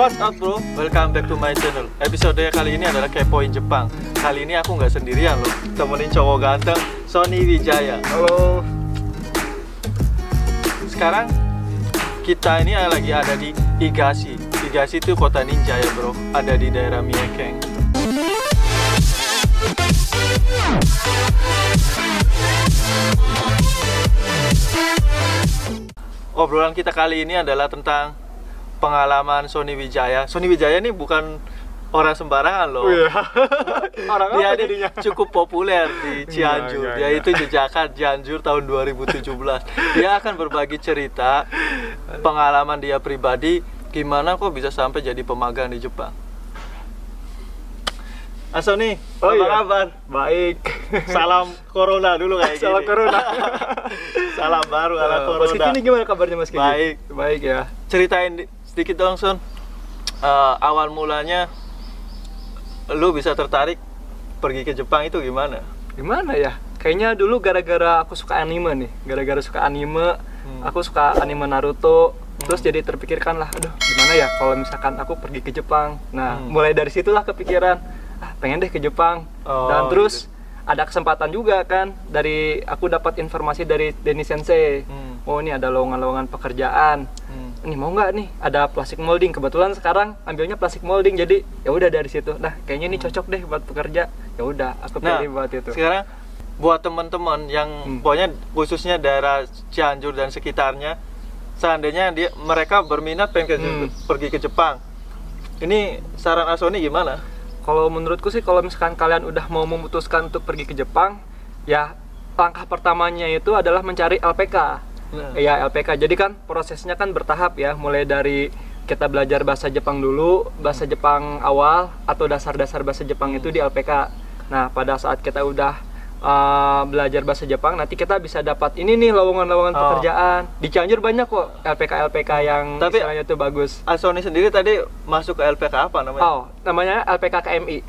What's up bro? Welcome back to my channel. Episode kali ini adalah Kepoin Jepang. Kali ini aku nggak sendirian loh, temenin cowok ganteng Sony Wijaya. Halo. Sekarang kita ini lagi ada di Higashi. Higashi itu kota ninja ya bro, ada di daerah Miyakeng. Obrolan kita kali ini adalah tentang pengalaman Sony Wijaya. Sony Wijaya ini bukan orang sembarangan loh. Orang Dia apa jadinya? cukup populer di Cianjur. Dia itu jejakan Cianjur tahun 2017. Dia akan berbagi cerita pengalaman dia pribadi, gimana kok bisa sampai jadi pemagang di Jepang. Sony, apa kabar? Baik. Salam corona dulu kayak gini. Salam corona. Salam baru ala corona. Mas Kiki ini gimana kabarnya Mas Kiki? Baik. Baik ya. Ceritain sedikit dong Son, awal mulanya lu bisa tertarik pergi ke Jepang itu gimana? Gimana ya? Kayaknya dulu gara-gara aku suka anime nih. Gara-gara suka anime, aku suka anime Naruto. Terus jadi terpikirkan lah, aduh gimana ya kalau misalkan aku pergi ke Jepang. Nah, mulai dari situlah kepikiran, pengen deh ke Jepang. Dan terus gitu. ada kesempatan juga kan, dari aku dapat informasi dari Denny Sensei. Oh ini ada lowongan-lowongan pekerjaan. Nih mau nggak nih ada plastik molding, kebetulan sekarang ambilnya plastik molding, jadi ya udah dari situ nah kayaknya ini cocok deh buat pekerja, ya udah aku pilih buat itu. Sekarang buat teman-teman yang pokoknya khususnya daerah Cianjur dan sekitarnya, seandainya mereka berminat pengen pergi ke Jepang, ini saran Sony gimana? Kalau menurutku sih, kalau misalkan kalian udah mau memutuskan untuk pergi ke Jepang, ya langkah pertamanya itu adalah mencari LPK. Ya LPK, jadi kan prosesnya kan bertahap ya, mulai dari kita belajar bahasa Jepang dulu, bahasa Jepang awal atau dasar-dasar bahasa Jepang itu di LPK. Nah pada saat kita udah belajar bahasa Jepang, nanti kita bisa dapat ini nih lowongan-lowongan pekerjaan. Di Cianjur banyak kok LPK yang istilahnya itu bagus. Sony sendiri tadi masuk ke LPK apa namanya? Namanya LPK KMI.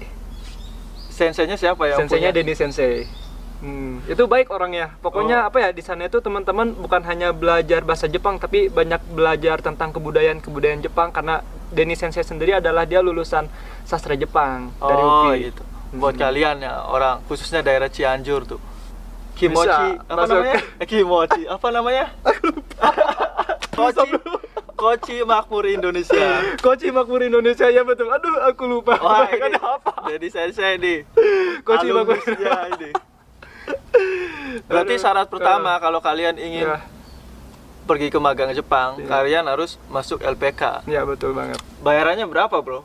Senseinya siapa ya? Senseinya Denny Sensei. Itu baik orangnya. Pokoknya apa ya, di sana itu teman-teman bukan hanya belajar bahasa Jepang, tapi banyak belajar tentang kebudayaan Jepang, karena Denny Sensei sendiri adalah dia lulusan sastra Jepang dari UPI. Gitu. Buat kalian ya, orang khususnya daerah Cianjur tuh. Kimochi, apa namanya? Kimochi, apa namanya? Koci Makmur Indonesia. Koci Makmur Indonesia, ya betul. Aduh, aku lupa. Wah, ini apa? Jadi sensei nih. Koci Makmur ini. Berarti syarat pertama kalau kalian ingin pergi ke magang Jepang, kalian harus masuk LPK. Iya, betul banget. Bayarannya berapa, bro?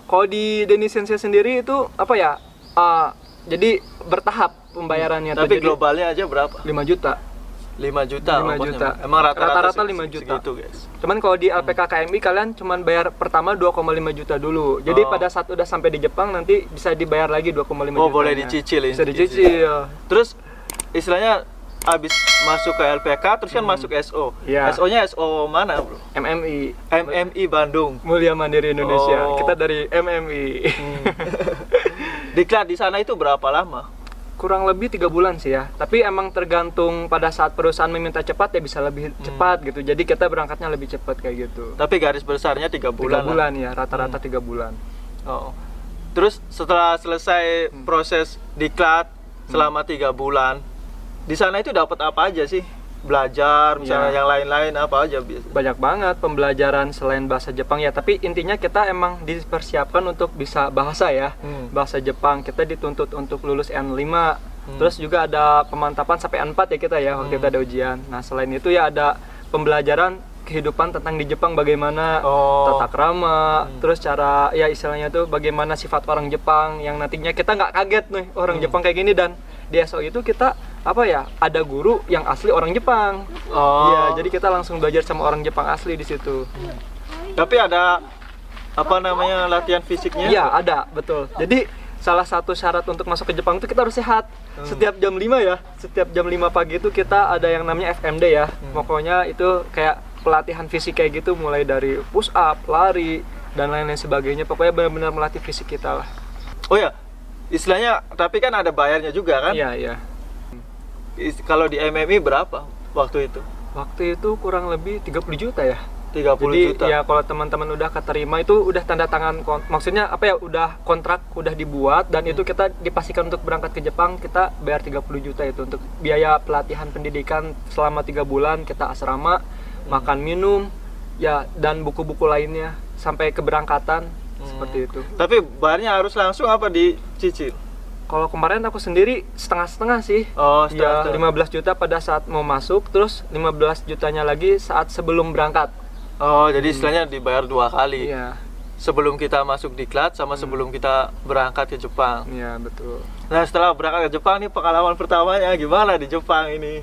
Kalau di Denny Sensei sendiri itu apa ya? Jadi bertahap pembayarannya. Tapi jadi globalnya aja berapa? 5 juta. 5 juta. 5 juta. Emang rata-rata 5 juta. Segitu, guys. Cuman kalau di LPK KMI kalian cuman bayar pertama 2,5 juta dulu. Jadi pada saat udah sampai di Jepang nanti bisa dibayar lagi 2,5 juta. Oh, boleh dicicil. Bisa dicicil. Terus istilahnya habis masuk ke LPK terus kan masuk SO. SO-nya SO mana, bro? MMI. MMI Bandung. Mulia Mandiri Indonesia. Kita dari MMI. Diklat di sana itu berapa lama? Kurang lebih 3 bulan sih ya. Tapi emang tergantung pada saat perusahaan meminta cepat ya bisa lebih cepat gitu. Jadi kita berangkatnya lebih cepat kayak gitu. Tapi garis besarnya 3 bulan. 3 bulan ya, rata-rata 3 bulan. Terus setelah selesai proses diklat selama 3 bulan, di sana itu dapat apa aja sih? Belajar misalnya yang lain-lain apa aja? Banyak banget pembelajaran selain bahasa Jepang ya, tapi intinya kita emang dipersiapkan untuk bisa bahasa ya. Bahasa Jepang kita dituntut untuk lulus N5. Terus juga ada pemantapan sampai N4 ya kita ya waktu kita ada ujian. Nah, selain itu ya ada pembelajaran kehidupan tentang di Jepang, bagaimana tata krama, terus cara ya istilahnya tuh bagaimana sifat orang Jepang yang nantinya kita nggak kaget nih orang Jepang kayak gini. Dan di SO itu kita apa ya, ada guru yang asli orang Jepang. Iya, jadi kita langsung belajar sama orang Jepang asli di situ. Tapi ada apa namanya latihan fisiknya? Iya, ada, betul. Jadi salah satu syarat untuk masuk ke Jepang itu kita harus sehat. Setiap jam 5 ya, setiap jam 5 pagi itu kita ada yang namanya FMD ya. Pokoknya itu kayak pelatihan fisik kayak gitu, mulai dari push up, lari, dan lain-lain sebagainya. Pokoknya benar-benar melatih fisik kita lah. Oh ya, istilahnya tapi kan ada bayarnya juga kan? Iya, iya. Kalau di MMI berapa waktu itu? Waktu itu kurang lebih 30 juta ya. 30 Jadi juta. ya kalau teman-teman udah keterima itu udah tanda tangan, maksudnya apa ya, udah kontrak udah dibuat dan itu kita dipastikan untuk berangkat ke Jepang, kita bayar 30 juta itu untuk biaya pelatihan pendidikan selama 3 bulan, kita asrama, makan minum ya, dan buku-buku lainnya sampai keberangkatan seperti itu. Tapi bayarnya harus langsung apa dicicil? Kalau kemarin aku sendiri setengah-setengah sih. Oh, Ya, setengah. 15 juta pada saat mau masuk, terus 15 jutanya lagi saat sebelum berangkat. Oh, jadi istilahnya dibayar 2 kali. Iya. Sebelum kita masuk diklat sama sebelum kita berangkat ke Jepang. Iya, betul. Nah, setelah berangkat ke Jepang nih, pengalaman pertamanya gimana di Jepang ini?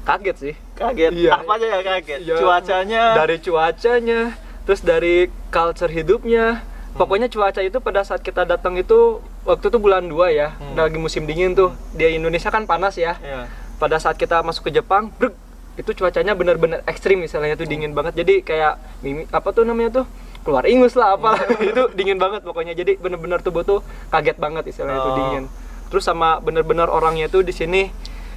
Kaget sih. Kaget. Iya. Apa aja ya kaget? Ya, Cuacanya. Dari cuacanya, terus dari culture hidupnya. Pokoknya cuaca itu pada saat kita datang itu waktu itu bulan 2 ya, lagi musim dingin tuh. Di Indonesia kan panas ya. Iya. Pada saat kita masuk ke Jepang, brek, itu cuacanya benar-benar ekstrim, misalnya tuh dingin banget. Jadi kayak apa tuh namanya tuh? Keluar ingus lah apa. Itu dingin banget pokoknya. Jadi benar-benar tubuh tuh kaget banget istilahnya itu dingin. Terus sama benar-benar orangnya tuh di sini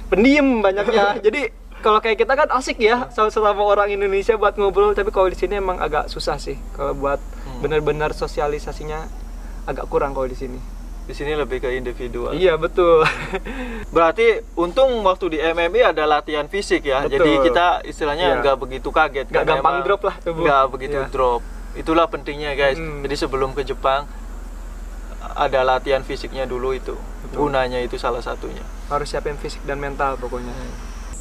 pendiam banyaknya. Jadi kalau kayak kita kan asik ya sama orang Indonesia buat ngobrol, tapi kalau di sini emang agak susah sih kalau buat benar-benar sosialisasinya, agak kurang kalau di sini. Di sini lebih ke individual. Iya, betul. Berarti untung waktu di MMI ada latihan fisik ya. Betul. Jadi kita istilahnya Iya. nggak begitu kaget. Nggak karena gampang emang drop lah tubuh. Nggak begitu Iya. drop. Itulah pentingnya guys. Jadi sebelum ke Jepang ada latihan fisiknya dulu itu. Betul. Gunanya itu salah satunya. Harus siapin fisik dan mental pokoknya.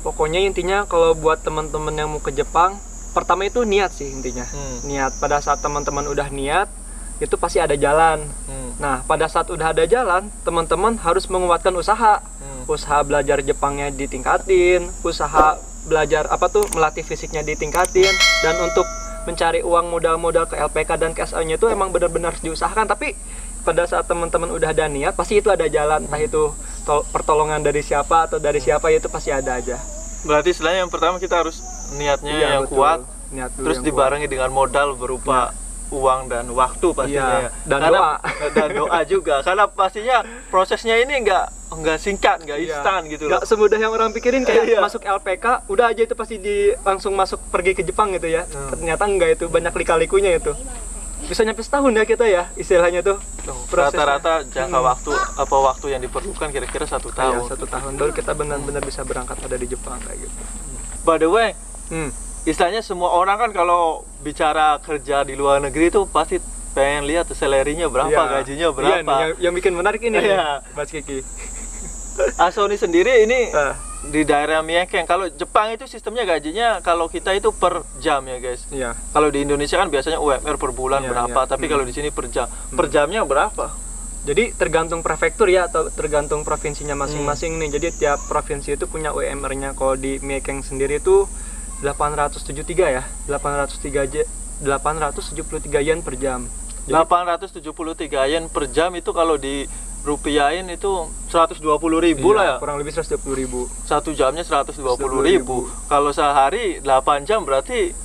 Pokoknya intinya kalau buat teman-teman yang mau ke Jepang, pertama itu niat sih intinya. Niat. Pada saat teman-teman udah niat, itu pasti ada jalan. Nah, pada saat udah ada jalan, teman-teman harus menguatkan usaha. Usaha belajar Jepangnya ditingkatin, usaha belajar melatih fisiknya ditingkatin, dan untuk mencari uang modal-modal ke LPK dan ke SA-nya itu emang benar-benar harus diusahakan. Tapi pada saat teman-teman udah ada niat, pasti itu ada jalan. Entah itu pertolongan dari siapa atau dari siapa, itu pasti ada aja. Berarti istilahnya yang pertama kita harus niatnya Iya, yang betul. kuat, Niat dulu terus yang dibarengi dengan modal berupa uang dan waktu pastinya. Iya, dan Karena, doa. dan doa juga. Karena pastinya prosesnya ini nggak singkat, nggak instan gitu loh. Nggak semudah yang orang pikirin kayak Iya. masuk LPK udah aja itu pasti langsung masuk pergi ke Jepang gitu ya. Ternyata enggak, itu banyak lika-likunya itu. Bisa nyampe setahun ya kita ya istilahnya tuh. prosesnya. Rata-rata jangka waktu yang diperlukan kira-kira 1 tahun. Iya, 1 tahun baru kita benar-benar bisa berangkat ada di Jepang kayak gitu. By the way, istilahnya semua orang kan kalau bicara kerja di luar negeri itu pasti pengen lihat salary-nya berapa, Iya. gajinya Iya berapa. nih, yang bikin menarik ini Iya. nih, Mas Kiki. Asoni sendiri ini Ah. di daerah Miyakeng. Kalau Jepang itu sistemnya gajinya kalau kita itu per jam ya guys. Iya. Kalau di Indonesia kan biasanya UMR per bulan Iya, berapa, iya. tapi kalau di sini per jam. Per jamnya berapa? Jadi tergantung prefektur ya atau tergantung provinsinya masing-masing nih. Jadi tiap provinsi itu punya UMR-nya. Kalau di Miyakeng sendiri itu 873 ya. 873 yen per jam. Jadi, 873 yen per jam itu kalau di rupiahin itu 120.000 iya, lah ya. kurang lebih 120.000. 1 jamnya 120.000. Kalau sehari 8 jam berarti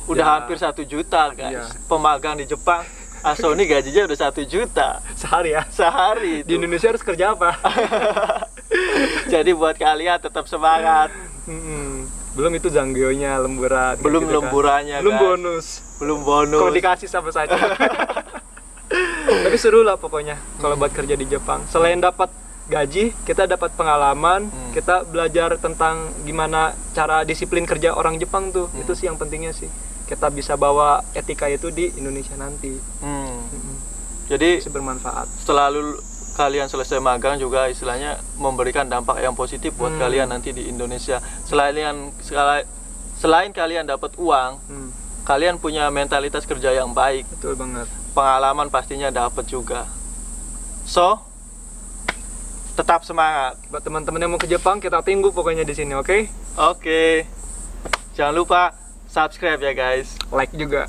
udah Ya. hampir 1 juta guys. Iya. Pemagang di Jepang, Asoni gajinya udah 1 juta Sehari ya. sehari Di itu. Indonesia harus kerja apa? Jadi buat kalian tetap semangat. Belum itu zanggyonya, lemburan. kayak Belum gitu kan. lemburannya, Belum guys. bonus. Belum bonus. Kalau dikasih sama saja. Tapi seru lah pokoknya kalau buat kerja di Jepang. Selain dapat gaji, kita dapat pengalaman, kita belajar tentang gimana cara disiplin kerja orang Jepang tuh. Itu sih yang pentingnya sih. Kita bisa bawa etika itu di Indonesia nanti. Jadi Itu bermanfaat. setelah kalian selesai magang juga istilahnya memberikan dampak yang positif buat kalian nanti di Indonesia. Selain kalian dapat uang, kalian punya mentalitas kerja yang baik. Betul banget. Pengalaman pastinya dapat juga. So, tetap semangat. Buat teman-teman yang mau ke Jepang, kita tunggu pokoknya di sini, oke? Oke. Jangan lupa subscribe ya guys. Like juga.